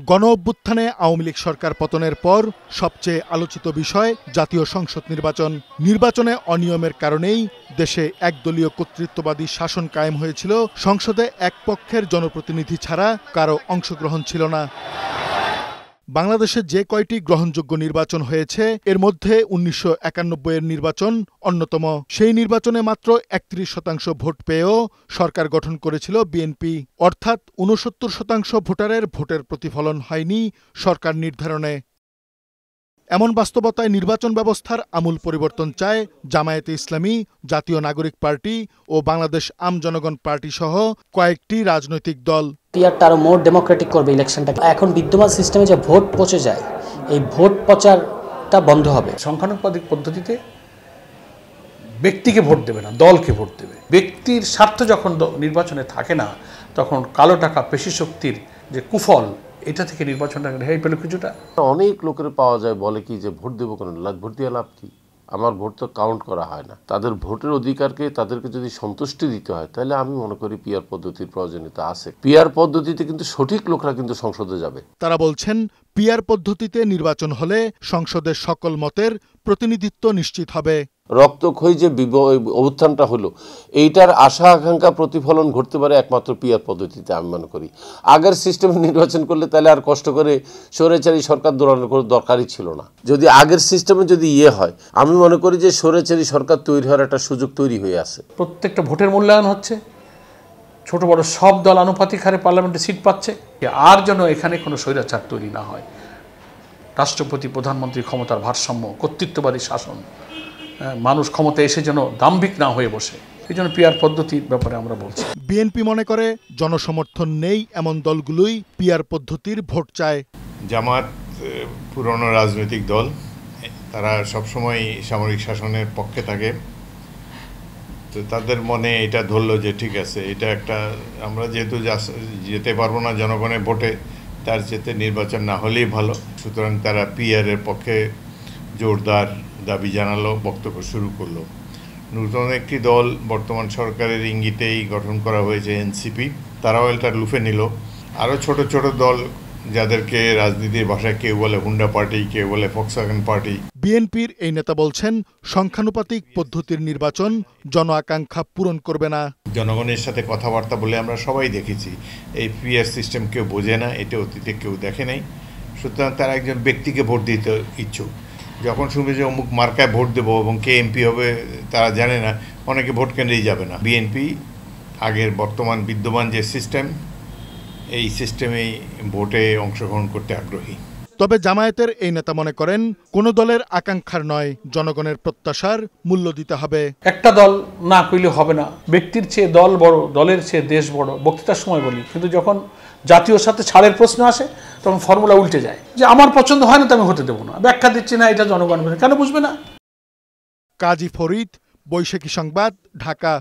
গণঅভ্যুত্থানে আওয়ামী লীগ সরকার পতনের পর সবচেয়ে আলোচিত বিষয় জাতীয় সংসদ নির্বাচনে অনিয়মের কারণেই দেশে একদলীয় কর্তৃত্ববাদী শাসন কায়েম হয়েছিল। সংসদে এক পক্ষের জনপ্রতিনিধি ছাড়া কারো অংশগ্রহণ ছিল না। বাংলাদেশে যে কয়টি গ্রহণযোগ্য নির্বাচন হয়েছে এর মধ্যে ১৯৯১ এর নির্বাচন অন্যতম। সেই নির্বাচনে মাত্র ৩১% ভোট পেয়েও সরকার গঠন করেছিল বিএনপি, অর্থাৎ ৬৯% ভোটারের ভোটের প্রতিফলন হয়নি সরকার নির্ধারণে। এমন বাস্তবতায় নির্বাচন ব্যবস্থার আমূল পরিবর্তন চায় জামায়াতে ইসলামী, জাতীয় নাগরিক পার্টি ও বাংলাদেশ আম জনগণ পার্টি সহ কয়েকটি রাজনৈতিক দল। পিয়ারটা আরো মোর ডেমোক্রেটিক করবে ইলেকশনটা। এখন বিদ্যমান সিস্টেমে যে ভোট পচে যায়, এই ভোট পচারটা বন্ধ হবে। সংখ্যানুপাতিক পদ্ধতিতে ব্যক্তিকে ভোট দেবে না, দলকে ভোট দেবে। ব্যক্তির স্বার্থ যখন নির্বাচনে থাকে না, তখন কালো টাকা পেশি শক্তির যে কুফল, এটা থেকে নির্বাচনটা রেহাই পেল কিছুটা। অনেক লোকের পাওয়া যায় বলে কি যে ভোট দেবো কেন, ভোট দিয়ে লাভ কি, আমার ভোট তো কাউন্ট করা হয় না। তাদের ভোটের অধিকারকে তাদেরকে যদি সন্তুষ্টি দিতে হয় তাহলে আমি মনে করি পিআর পদ্ধতির প্রয়োজনীয়তা আছে। পিআর পদ্ধতিতে কিন্তু সঠিক লোকরা কিন্তু সংসদে যাবে। তারা বলছেন পিআর পদ্ধতিতে নির্বাচন হলে সংসদের সকল মতের প্রতিনিধিত্ব নিশ্চিত হবে। রক্তক্ষয়ী যে অভ্যুত্থানটা হলো, এইটার আশা আকাঙ্ক্ষা প্রতিফলন ঘটতে পারে একমাত্র পিআর পদ্ধতিতে আমি মনে করি। আগের সিস্টেমে নির্বাচন করলে তাহলে আর কষ্ট করে স্বৈরাচারী সরকার দৌড়ানোর কোনো দরকারই ছিল না। যদি আগের সিস্টেমে যদি হয়, আমি মনে করি যে স্বৈরাচারী সরকার তৈরি হওয়ার একটা সুযোগ তৈরি হয়ে আছে। প্রত্যেকটা ভোটের মূল্যায়ন হচ্ছে, ছোট বড় সব দল আনুপাতিক হারে পার্লামেন্টে সিট পাচ্ছে। আর যেন এখানে কোনো স্বৈরাচার তৈরি না হয়। রাষ্ট্রপতি প্রধানমন্ত্রী ক্ষমতার ভারসাম্য, কর্তৃত্ববাদী শাসন, মানুষ ক্ষমতায় এসে যেন দাম্ভিক না হয়ে বসে, এই জন্য পিআর পদ্ধতির ব্যাপারে আমরা বলছি। বিএনপি মনে করে জনসমর্থন নেই এমন দলগুলোই পিআর পদ্ধতির ভোট চায়। জামাত পুরনো রাজনৈতিক দল, তারা সবসময় সামরিক শাসনের পক্ষে থাকে। তো তাদের মনে এটা ধরলো যে ঠিক আছে, এটা একটা, আমরা যেহেতু যেতে পারবো না জনগণের ভোটে, তার চেয়ে নির্বাচন না হলেই ভালো। সুতরাং তারা পিআরের পক্ষে জোরদার দাবি জানালো, বক্তব্য শুরু করলো। নতুন একটি দল বর্তমান সরকারের ইঙ্গিতেই গঠন করা হয়েছে, এনসিপি, তারাও এটা লুফে নিল। আরও ছোট ছোট দল, যাদেরকে রাজনীতির ভাষায় কেউ বলে হুন্ডা পার্টি, কেউ বলে ফক্সওয়াগন পার্টি। বিএনপির এই নেতা বলছেন সংখ্যানুপাতিক পদ্ধতির নির্বাচন জন আকাঙ্ক্ষা পূরণ করবে না। জনগণের সাথে কথাবার্তা বলে আমরা সবাই দেখেছি এই পিআর সিস্টেম কেউ বোঝে না, এটা অতীতে কেউ দেখে নাই। সুতরাং তারা একজন ব্যক্তিকে ভোট দিতে ইচ্ছুক। যখন শুনবে যে অমুক মার্কায় ভোট দেবো এবং কে এমপি হবে তারা জানে না, অনেকে ভোট কেন্দ্রেই যাবে না। বিএনপি আগের বর্তমান বিদ্যমান যে সিস্টেম, এই সিস্টেমেই ভোটে অংশগ্রহণ করতে আগ্রহী। তবে জামায়াতের এই নেতা মনে করেন কোনো দলের আকাঙ্ক্ষার নয়, জনগণের প্রত্যাশার মূল্য দিতে হবে। একটা দল না কইলে হবে না। ব্যক্তির চেয়ে দল বড়, দলের চেয়ে দেশ বড়, বক্তৃতার সময় বলি। কিন্তু যখন জাতীয় সাথে ছাড়ের প্রশ্ন আসে তখন ফর্মুলা উল্টে যায়, যে আমার পছন্দ হয় না তো আমি হতে দেবো না, ব্যাখ্যা দিচ্ছি না, এটা জনগণ কেন বুঝবে না। কাজী ফরিদ, বৈশাখী সংবাদ, ঢাকা।